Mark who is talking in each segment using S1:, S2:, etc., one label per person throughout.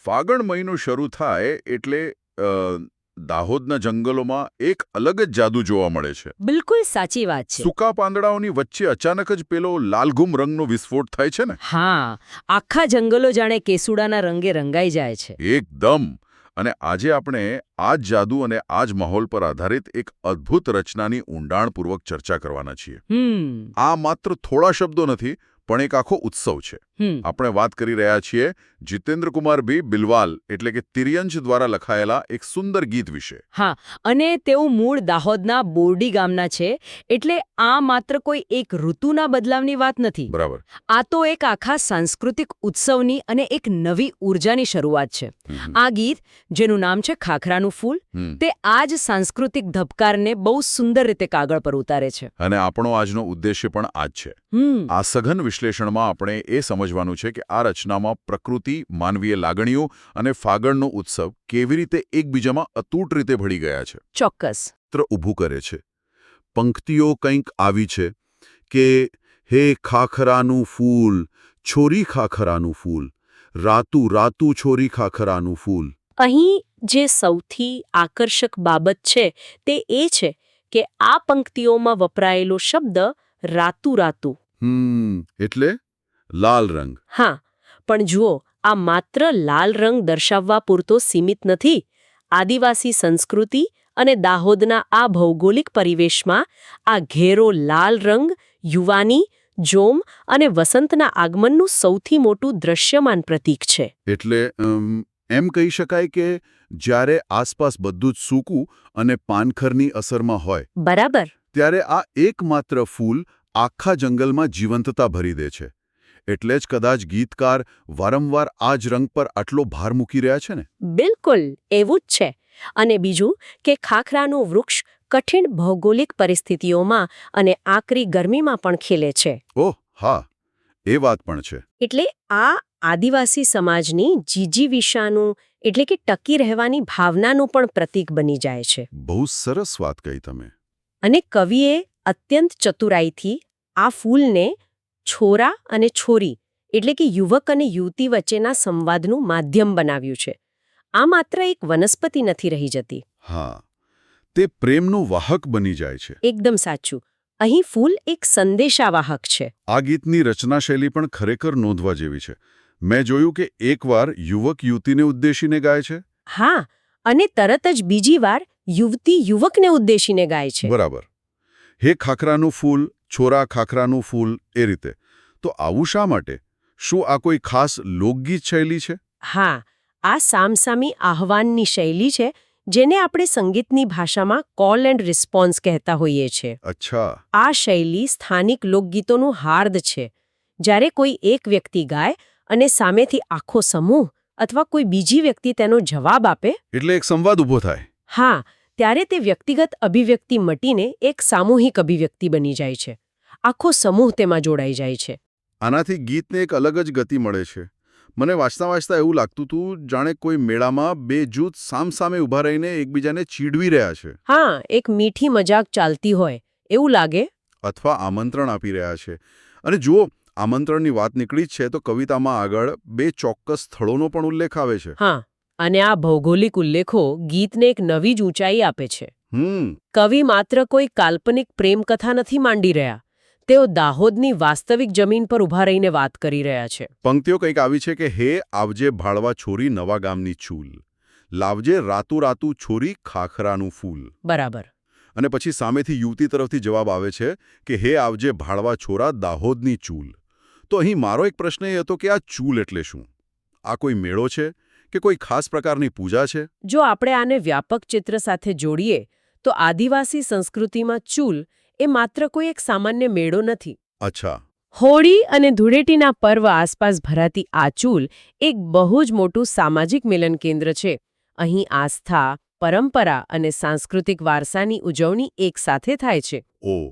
S1: ફાગણ મહિનો શરૂ થાય એટલે દાહોદના જંગલોમાં એક અલગ જ જાદુ જોવા મળે છે.
S2: બિલકુલ સાચી વાત છે.
S1: સૂકા પાંદડાઓની વચ્ચે અચાનક જ પેલો લાલઘુમ રંગનો વિસ્ફોટ થાય છે ને.
S2: હા, આખા જંગલો જાણે કેસુડાના રંગે રંગાઈ જાય છે.
S1: એકદમ. અને આજે આપણે આ જ જાદુ અને આ જ માહોલ પર આધારિત એક અદ્ભુત રચનાની ઊંડાણપૂર્વક ચર્ચા કરવાના છીએ. આ માત્ર થોડા શબ્દો નથી, પણ એક આખો ઉત્સવ છે. આપણે વાત કરી રહ્યા છીએ જીતેન્દ્રકુમાર બી બિલવાલ એટલે કે તિર્યંશ દ્વારા લખાયેલા એક સુંદર ગીત વિશે.
S2: હા, અને તેઓ મૂળ દાહોદના બોરડી ગામના છે, એટલે આ માત્ર કોઈ એક ઋતુના બદલાવની વાત નથી.
S1: બરાબર.
S2: આ તો એક આખા સાંસ્કૃતિક ઉત્સવની અને એક નવી ઉર્જાની શરૂઆત છે. આ ગીત, જેનું નામ છે ખાખરાનું ફૂલ, તે આ જ સાંસ્કૃતિક ધબકારને બહુ સુંદર રીતે કાગળ પર ઉતારે છે.
S1: અને આપણો આજનો ઉદ્દેશ્ય પણ આ જ છે. આ સઘન વિશ્લેષણમાં આપણે એ સમજવાનું છે કે આ રચનામાં પ્રકૃતિ, માનવીય લાગણીઓ અને ફાગણનો ઉત્સવ કેવી રીતે એકબીજામાં અતૂટ રીતે ભળી ગયા છે.
S2: ચોક્કસ.
S1: ચિત્ર ઊભું કરે છે. પંક્તિઓ કંઈક આવી છે કે હે ખાખરાનું ફૂલ, છોરી ખાખરાનું ફૂલ, રાતું રાતું છોરી ખાખરાનું ફૂલ.
S2: અહીં જે સૌથી આકર્ષક બાબત છે તે એ છે કે આ પંક્તિઓમાં વપરાયેલો શબ્દ રાતું રાતું.
S1: એટલે લાલ રંગ.
S2: હા, પણ જુઓ, આ માત્ર લાલ રંગ દર્શાવવા પૂરતો સીમિત નથી. આદિવાસી સંસ્કૃતિ અને દાહોદના આ ભૌગોલિક પરિવેશમાં આ ઘેરો લાલ રંગ યુવાની, જોમ અને વસંતના આગમનનું સૌથી મોટું દ્રશ્યમાન પ્રતીક છે.
S1: એટલે એમ કહી શકાય કે જ્યારે આસપાસ બધું જ સૂકું અને પાનખરની અસરમાં હોય,
S2: બરાબર,
S1: ત્યારે આ એકમાત્ર ફૂલ આખા જંગલમાં જીવંતતા ભરી દે છે. એટલે જ કદાચ ગીતકાર વારંવાર આ જ રંગ પર આટલો ભાર મૂકી રહ્યા છે ને.
S2: બિલકુલ એવું જ છે. અને બીજું કે ખાખરાનું વૃક્ષ કઠિન ભૌગોલિક પરિસ્થિતિઓમાં અને આકરી ગરમીમાં પણ ખીલે છે.
S1: ઓહ હા, એ વાત પણ છે.
S2: એટલે આ આદિવાસી સમાજની જીજીવિષાનું એટલે કે ટકી રહેવાની ભાવનાનું પણ પ્રતીક બની જાય છે.
S1: બહુ સરસ વાત કહી તમે.
S2: અને કવિએ અત્યંત ચતુરાઈથી આ ફૂલને છોરા અને છોરી એટલે કે યુવક અને યુવતી વચ્ચેના સંવાદનું માધ્યમ બનાવ્યું છે. આ માત્ર એક વનસ્પતિ નથી રહી જતી.
S1: હા, તે પ્રેમનું વાહક બની જાય છે.
S2: એકદમ સાચું. અહીં ફૂલ એક સંદેશાવાહક છે.
S1: આ ગીતની રચના શૈલી પણ ખરેખર નોંધવા જેવી છે. મેં જોયું કે એકવાર યુવક યુવતીને ઉદ્દેશીને ગાય છે.
S2: હા, અને તરત જ બીજી વાર યુવતી યુવકને ઉદ્દેશીને ગાય છે.
S1: બરાબર. હે ખાખરાનું ફૂલ, છોરા ખાખરાનું ફૂલ, એ રીતે. તો આવું શા માટે? શું આ કોઈ ખાસ લોકગીત શૈલી છે?
S2: હા, આ સામસામી આહવાનની શૈલી છે, જેને આપણે સંગીતની ભાષામાં કોલ એન્ડ રિસ્પોન્સ કહેતા હોઈએ છીએ.
S1: અચ્છા.
S2: આ શૈલી સ્થાનિક લોકગીતોનું હાર્દ છે. જ્યારે કોઈ એક વ્યક્તિ ગાય અને સામેથી આખો સમૂહ અથવા કોઈ બીજી વ્યક્તિ તેનો જવાબ આપે,
S1: એટલે એક સંવાદ ઊભો થાય.
S2: હા, ત્યારે તે વ્યક્તિગત અભિવ્યક્તિ મટીને એક સામૂહિક અભિવ્યક્તિ બની જાય છે. આખો સમૂહ તેમાં જોડાઈ જાય છે.
S1: આનાથી ગીતને એક અલગ જ ગતિ મળે છે. મને વાંચતા વાંચતા એવું લાગતું હતું જાણે કોઈ મેળામાં બે જૂથ સામસામે ઊભા રહીને એકબીજાને ચીડવી રહ્યા છે.
S2: હા, એક મીઠી મજાક ચાલતી હોય એવું લાગે.
S1: અથવા આમંત્રણ આપી રહ્યા છે. અને જુઓ, આમંત્રણની વાત નીકળી જ છે તો કવિતામાં આગળ બે ચોક્કસ સ્થળોનો પણ ઉલ્લેખ આવે છે.
S2: હા, અને આ ભૌગોલિક ઉલ્લેખો ગીતને એક નવી જ ઊંચાઈ આપે છે. કવિ માત્ર કોઈ કાલ્પનિક પ્રેમકથા નથી માંડી રહ્યા. તેઓ દાહોદની વાસ્તવિક જમીન પર ઊભા રહીને વાત કરી રહ્યા છે.
S1: પંક્તિઓ કંઈક આવી છે કે હે આવજે ભાળવા છોરી નવા ગામની ચૂલ, લાવજે રાતું રાતું છોરી ખાખરાનું ફૂલ.
S2: બરાબર.
S1: અને પછી સામેથી યુવતી તરફથી જવાબ આવે છે કે હે આવજે ભાળવા છોરા દાહોદની ચૂલ. તો અહીં મારો એક પ્રશ્ન એ હતો કે આ ચૂલ એટલે શું? આ કોઈ મેળો છે કે કોઈ ખાસ પ્રકારની પૂજા છે?
S2: જો આપણે આને વ્યાપક ચિત્ર સાથે જોડીએ તો આદિવાસી સંસ્કૃતિમાં ચૂલ એ માત્ર કોઈ એક સામાન્ય મેળો નથી.
S1: અચ્છા.
S2: હોળી અને ધૂળેટીના પર્વ આસપાસ ભરાતી આ ચૂલ એક બહુ જ મોટું સામાજિક મિલન કેન્દ્ર છે. અહીં આસ્થા, પરંપરા અને સાંસ્કૃતિક વારસાની ઉજવણી એકસાથે થાય છે.
S1: ઓહ,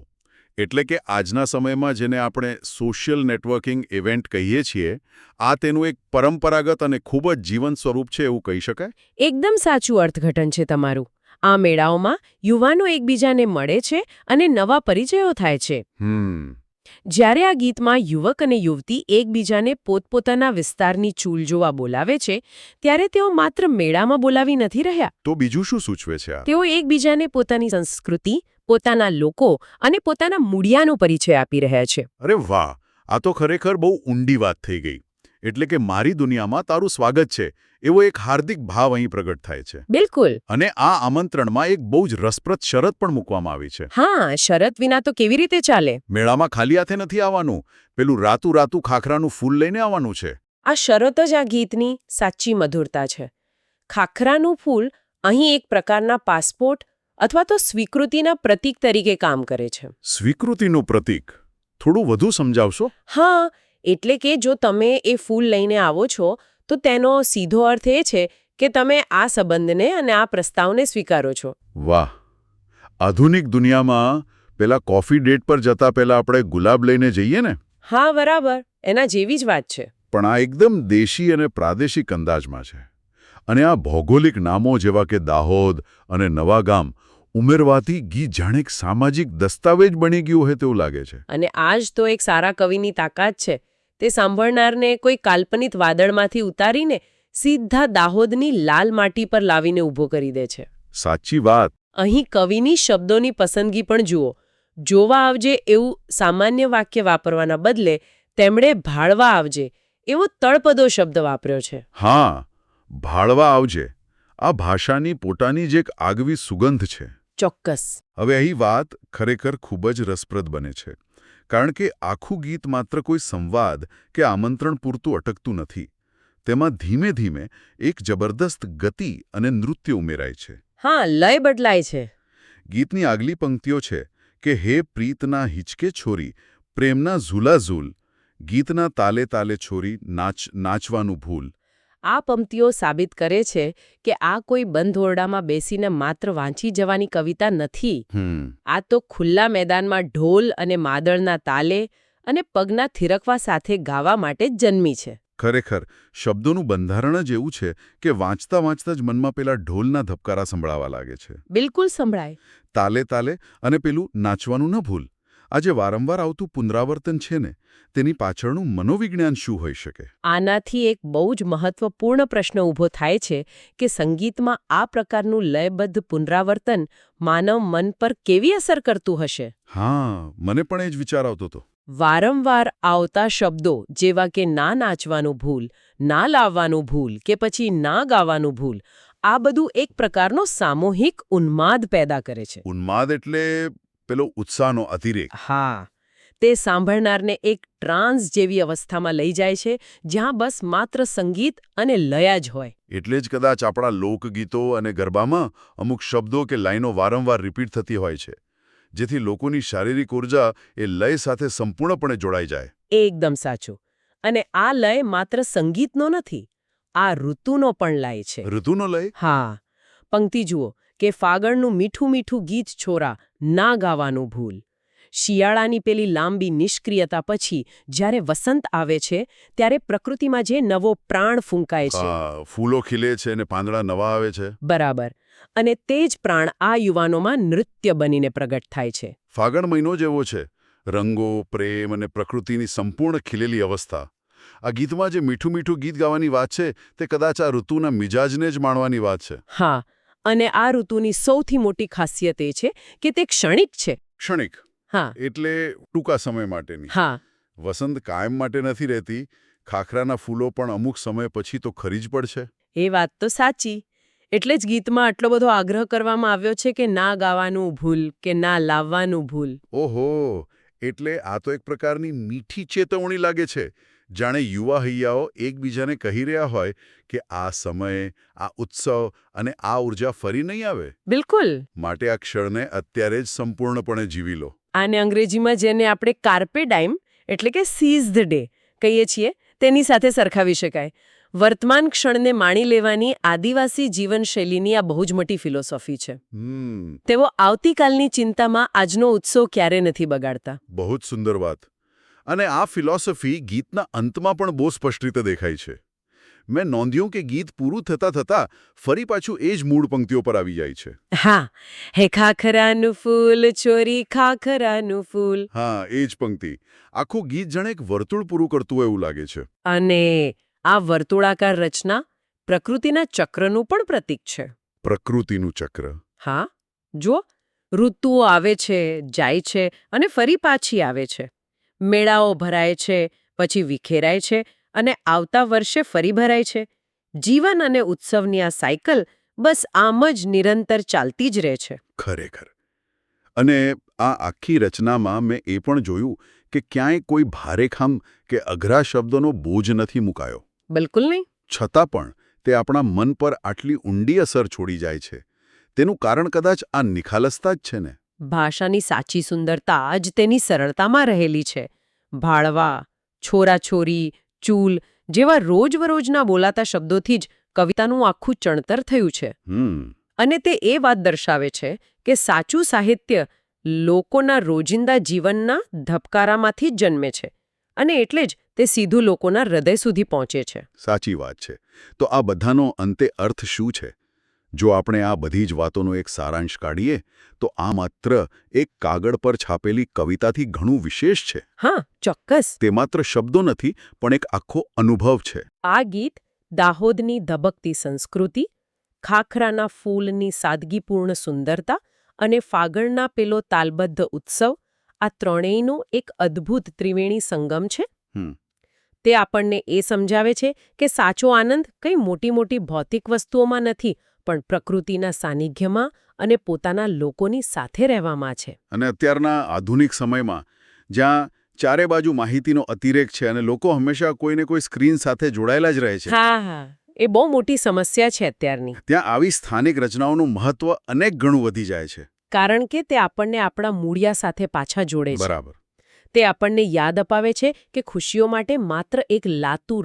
S1: એટલે કે આજના સમયમાં જેને આપણે સોશિયલ નેટવર્કિંગ ઇવેન્ટ કહીએ છીએ, આ તેનું એક પરંપરાગત અને ખૂબ જ જીવંત સ્વરૂપ છે એવું કહી શકાય?
S2: એકદમ સાચું અર્થઘટન છે તમારું. આ મેળાઓમાં યુવાનો એકબીજાને મળે છે અને નવા પરિચયો થાય છે. જ્યારે આ ગીતમાં યુવક અને યુવતી એકબીજાને પોતપોતાના વિસ્તારની ચૂલ જોવા બોલાવે છે ત્યારે તેઓ માત્ર મેળામાં બોલાવી નથી રહ્યા.
S1: તો બીજું શું સૂચવે છે આ?
S2: તેઓ એકબીજાને પોતાની સંસ્કૃતિ, પોતાના લોકો અને પોતાના મૂળિયાનો પરિચય આપી રહ્યા છે.
S1: અરે વાહ, આ તો ખરેખર બહુ ઊંડી વાત થઈ ગઈ. એટલે કે મારી દુનિયામાં તારું સ્વાગત છે એવો એક હાર્દિક ભાવ અહીં પ્રગટ થાય છે.
S2: બિલકુલ.
S1: અને આ આમંત્રણમાં એક બહુ જ રસપ્રદ શરત પણ મૂકવામાં આવી છે.
S2: હા, શરત વિના તો કેવી રીતે ચાલે?
S1: મેળામાં ખાલી હાથે નથી આવવાનું, પેલું રાતું ખાખરાનું ફૂલ લઈને આવવાનું છે.
S2: આ શરત જ આ ગીતની સાચી મધુરતા છે. ખાખરાનું ફૂલ અહીં એક પ્રકારના પાસપોર્ટ અથવા તો સ્વીકૃતિના પ્રતીક તરીકે કામ કરે છે.
S1: સ્વીકૃતિનું પ્રતીક? થોડું વધુ સમજાવશો?
S2: હા, એટલે કે જો તમે એ ફૂલ લઈને આવો છો તો તેનો સીધો અર્થ એ છે કે તમે આ સંબંધને અને આ પ્રસ્તાવને સ્વીકારો છો.
S1: વાહ! આધુનિક દુનિયામાં પેલા કોફી ડેટ પર જતા પહેલા આપણે ગુલાબ લઈને જઈએ ને?
S2: હા, બરાબર. એના જેવી જ વાત છે.
S1: પણ આ એકદમ દેશી અને પ્રાદેશિક અંદાજમાં છે. અને આ ભૌગોલિક નામો જેવા કે દાહોદ અને નવાગામ ઉમેરવાથી ગીત જાણે એક સામાજિક દસ્તાવેજ બની ગયું હોય તેવું લાગે છે.
S2: અને આ જ તો એક સારા કવિની તાકાત છે. તે સાંભળનારને કોઈ કાલ્પનિક વાદળમાંથી ઉતારીને સીધા દાહોદની લાલ માટી પર લાવીને ઊભો કરી દે છે.
S1: સાચી વાત.
S2: અહીં કવિની શબ્દોની પસંદગી પણ જુઓ. જોવા આવજે એવું સામાન્ય વાક્ય વાપરવાના બદલે તેમણે ભાળવા આવજે એવો તળપદો શબ્દ વાપર્યો છે.
S1: હા, ભાળવા આવજે. આ ભાષાની પોતાની જ એક આગવી સુગંધ છે.
S2: ચોક્કસ.
S1: હવે અહીં વાત ખરેખર ખૂબ જ રસપ્રદ બને છે. કારણ કે આખું ગીત માત્ર કોઈ સંવાદ કે આમંત્રણ પૂરતું અટકતું નથી. તેમાં ધીમે ધીમે એક જબરદસ્ત ગતિ અને નૃત્ય ઉમેરાય છે.
S2: હા, લય બદલાય છે.
S1: ગીતની આગલી પંક્તિઓ છે કે હે પ્રીતના હિચકે છોરી, પ્રેમના ઝૂલાઝૂલ, ગીતના તાલે તાલે છોરી, નાચવાનું ભૂલ.
S2: આ પંક્તિઓ સાબિત કરે છે કે આ કોઈ બંધ ઓરડામાં બેસીને માત્ર વાંચી જવાની કવિતા નથી. આ તો ખુલ્લા મેદાનમાં ઢોલ અને માદળના તાલે અને પગના થિરકવા સાથે ગાવા માટે જ જન્મી છે.
S1: ખરેખર શબ્દોનું બંધારણ જ એવું છે કે વાંચતા વાંચતા જ મનમાં પેલા ઢોલના ધબકારા સંભળાવા લાગે છે.
S2: બિલકુલ સંભળાય.
S1: તાલે તાલે અને પેલું નાચવાનું ન ભૂલ. આ જે વારંવાર આવતું પુનરાવર્તન છે ને, તેની પાછળનું મનોવિજ્ઞાન શું હોઈ શકે?
S2: આનાથી એક બહુ જ મહત્વપૂર્ણ પ્રશ્ન ઊભો થાય છે કે સંગીતમાં આ પ્રકારનું લયબદ્ધ પુનરાવર્તન માનવ મન પર કેવી અસર કરતું હશે?
S1: હા, મને પણ એ જ વિચાર આવતો હતો.
S2: વારંવાર આવતા શબ્દો જેવા કે ના નાચવાનું ભૂલ, ના લાવવાનું ભૂલ કે પછી ના ગાવાનું ભૂલ, આ બધું એક પ્રકારનો સામૂહિક ઉન્માદ પેદા કરે છે.
S1: ઉન્માદ એટલે પેલો ઉત્સાહનો અતિરેક.
S2: હા, તે સાંભળનારને એક ટ્રાન્સ જેવી અવસ્થામાં લઈ જાય છે જ્યાં બસ માત્ર સંગીત અને લય જ હોય.
S1: એટલે જ કદાચ આપણા લોકગીતો અને ગરબામાં અમુક શબ્દો કે લાઈનો વારંવાર રિપીટ થતી હોય છે, જેથી લોકોની શારીરિક ઉર્જા એ લય સાથે સંપૂર્ણપણે જોડાઈ જાય.
S2: એકદમ સાચું. અને આ લય માત્ર સંગીતનો નથી, આ ઋતુનો પણ લય છે.
S1: ઋતુનો લય?
S2: હા. પંક્તિ જુઓ કે ફાગણનું મીઠું મીઠું ગીત છોરા, ના ગાવાનું ભૂલ. શિયાળાની પેલી લાંબી નિષ્ક્રિયતા પછી જ્યારે વસંત આવે છે ત્યારે પ્રકૃતિમાં જે નવો પ્રાણ ફૂંકાય છે.
S1: ફૂલો ખીલે છે અને પાંદડા નવા આવે છે.
S2: બરાબર. અને તે જ પ્રાણ આ યુવાનોમાં નૃત્ય બનીને પ્રગટ થાય છે.
S1: ફાગણ મહિનો જેવો છે. રંગો, પ્રેમ અને પ્રકૃતિની સંપૂર્ણ ખીલેલી અવસ્થા. આ ગીતમાં જે મીઠું મીઠું ગીત ગાવાની વાત છે તે કદાચ આ ઋતુના મિજાજને જ માણવાની વાત છે.
S2: હા, અને આ ઋતુની સૌથી મોટી ખાસિયત એ છે કે તે ક્ષણિક છે.
S1: ક્ષણિક?
S2: હા.
S1: એટલે ટૂંકા સમય માટેની.
S2: હા.
S1: વસંત કાયમ માટે નથી રહેતી. ખાખરાના ફૂલો પણ અમુક સમય પછી તો ખરી જ પડશે.
S2: એ વાત તો સાચી. એટલે જ ગીતમાં આટલો બધો આગ્રહ કરવામાં આવ્યો છે કે ના ગાવાનું ભૂલ કે ના લાવવાનું ભૂલ.
S1: ઓહો, એટલે આ તો એક પ્રકારની મીઠી ચેતવણી લાગે છે. જાણે યુવા હૈયાઓ એકબીજાને કહી રહ્યા હોય કે આ સમય, આ ઉત્સવ અને આ ઉર્જા ફરી નહીં આવે.
S2: બિલકુલ.
S1: માટે આ ક્ષણને અત્યારે જ સંપૂર્ણપણે જીવી લો.
S2: આને અંગ્રેજીમાં જેને આપણે કાર્પે ડાઇમ એટલે કે સીઝ ધ ડે કહીએ છીએ તેની સાથે સરખાવી શકાય. વર્તમાન ક્ષણને માણી લેવાની આદિવાસી જીવનશૈલીની આ બહુ જ મોટી ફિલોસોફી છે. તેઓ આવતીકાલની ચિંતામાં આજનો ઉત્સવ ક્યારે નથી બગાડતા.
S1: બહુ જ સુંદર વાત. અને આ ફિલોસોફી ગીતના અંતમાં પણ બહુ સ્પષ્ટ રીતે દેખાય છે. મેં નોંધ્યું કે ગીત પૂરું થતાં ફરી પાછું એ જ મૂળ પંક્તિઓ પર આવી જાય છે.
S2: હા, હે ખાખરાનું ફૂલ ચોરી ખાખરાનું ફૂલ.
S1: હા, એ જ પંક્તિ. આખું ગીત જાણે એક વર્તુળ પૂરું કરતું હોય એવું લાગે છે.
S2: અને આ વર્તુળાકાર રચના પ્રકૃતિના ચક્રનું પણ પ્રતીક છે.
S1: પ્રકૃતિનું ચક્ર.
S2: હા, જો ઋતુઓ આવે છે, જાય છે અને ફરી પાછી આવે છે. મેળાઓ ભરાય છે, પછી વિખેરાય છે અને આવતા વર્ષે ફરી ભરાય છે. જીવન અને ઉત્સવની આ સાયકલ બસ આમ જ નિરંતર ચાલતી જ રહે છે.
S1: ખરેખર. અને આ આખી રચનામાં મેં એ પણ જોયું કે ક્યાંય કોઈ ભારેખમ કે અઘરા શબ્દોનો બોજ નથી મુકાયો.
S2: બિલકુલ નહીં.
S1: છતાં પણ તે આપણા મન પર આટલી ઊંડી અસર છોડી જાય છે. તેનું કારણ કદાચ આ નિખાલસતા જ છે ને.
S2: ભાષાની સાચી સુંદરતા જ તેની સરળતામાં રહેલી છે. ભાળવા, છોરાછોરી, ચૂલ જેવા રોજબરોજના બોલાતા શબ્દોથી જ કવિતાનું આખું ચણતર થયું છે. અને તે એ વાત દર્શાવે છે કે સાચું સાહિત્ય લોકોના રોજિંદા જીવનના ધબકારામાંથી જ જન્મે છે. અને એટલે જ તે સીધું લોકોના હૃદય સુધી પહોંચે છે.
S1: સાચી વાત છે. તો આ બધાનો અંતે અર્થ શું છે? જો આપણે આ બધી જ વાતોનો એક સારાંશ કાઢીએ તો આ માત્ર એક કાગળ પર છાપેલી કવિતાથી ઘણું વિશેષ છે.
S2: હા, ચોક્કસ.
S1: તે માત્ર શબ્દો નથી પણ એક આખો અનુભવ છે.
S2: આ ગીત દાહોદની ધબકતી સંસ્કૃતિ, ખાખરાના ફૂલની સાદગીપૂર્ણ સુંદરતા અને ફાગણના પેલો તાલબદ્ધ ઉત્સવ, આ ત્રણેયનો એક અદ્ભુત ત્રિવેણી સંગમ છે. તે આપણને એ સમજાવે છે કે સાચો આનંદ કંઈ મોટી ભૌતિક વસ્તુઓમાં નથી, પણ પ્રકૃતિના સાનિધ્યમાં અને પોતાના લોકોની સાથે રહેવામાં છે. અને
S1: અત્યારના આધુનિક સમયમાં જ્યાં ચારે બાજુ માહિતીનો અતિરેક છે અને લોકો હંમેશા કોઈને કોઈ સ્ક્રીન સાથે જોડાયેલા જ રહે છે.
S2: હા, એ બહુ મોટી સમસ્યા છે અત્યારની.
S1: ત્યાં આવી સ્થાનિક રચનાઓનું મહત્વ અનેક ગણું વધી જાય છે.
S2: કારણ કે તે આપણને આપણા મૂળિયા સાથે પાછા જોડે છે.
S1: બરાબર.
S2: તે આપણને યાદ અપાવે છે કે ખુશીઓ માટે માત્ર એક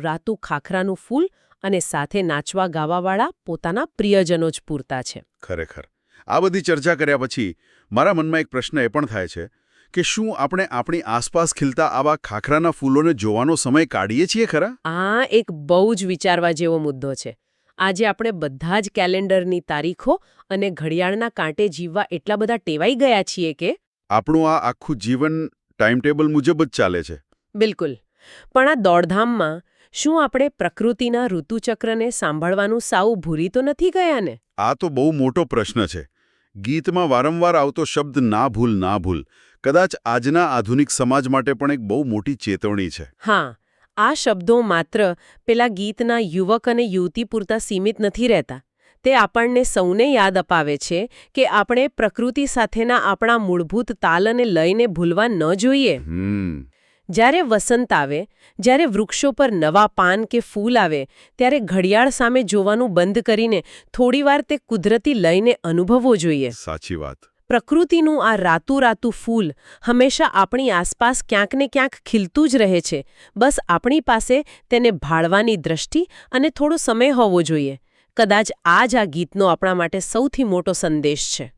S2: રાતું ખાખરાનું ફૂલ અને સાથે નાચવા ગાવાવાળા પોતાના પ્રિયજનો જ પૂરતા છે.
S1: ખરેખર. આ બધી ચર્ચા કર્યા પછી મારા મનમાં એક પ્રશ્ન એ પણ થાય છે કે શું આપણે આપણી આસપાસ ખીલતા આવા ખાખરાના ફૂલોને જોવાનો સમય કાઢીએ છીએ ખરા?
S2: આ એક બહુ જ વિચારવા જેવો મુદ્દો છે. આજે આપણે બધા જ કેલેન્ડરની તારીખો અને ઘડિયાળના કાંટે જીવવા એટલા બધા ટેવાઈ ગયા છીએ કે
S1: આપણું આ આખું જીવન ટાઈમટેબલ મુજબ જ ચાલે છે.
S2: બિલકુલ. પણ આ દોડધામમાં શું આપણે પ્રકૃતિના ઋતુચક્રને સાંભળવાનું સાવ ભૂલી તો નથી ગયા ને?
S1: આ તો બહુ મોટો પ્રશ્ન છે. ગીતમાં વારંવાર આવતો શબ્દ ના ભૂલ કદાચ આજના આધુનિક સમાજ માટે પણ એક બહુ મોટી ચેતવણી છે.
S2: હા, આ શબ્દો માત્ર પેલા ગીતના યુવક અને યુવતી પૂરતા સીમિત નથી રહેતા. તે આપણને સૌને યાદ અપાવે છે કે આપણે પ્રકૃતિ સાથેના આપણા મૂળભૂત તાલ અને લયને ભૂલવા ન જોઈએ. જ્યારે વસંત આવે, જ્યારે વૃક્ષો પર નવા પાન કે ફૂલ આવે, ત્યારે ઘડિયાળ સામે જોવાનું બંધ કરીને થોડીવાર તે કુદરતી લયને અનુભવવો જોઈએ.
S1: સાચી વાત.
S2: પ્રકૃતિનું આ રાતું ફૂલ હંમેશા આપણી આસપાસ ક્યાંક ને ક્યાંક ખીલતું જ રહે છે. બસ આપણી પાસે તેને ભાળવાની દ્રષ્ટિ અને થોડો સમય હોવો જોઈએ. કદાચ આ જ આ ગીતનો આપણા માટે સૌથી મોટો સંદેશ છે.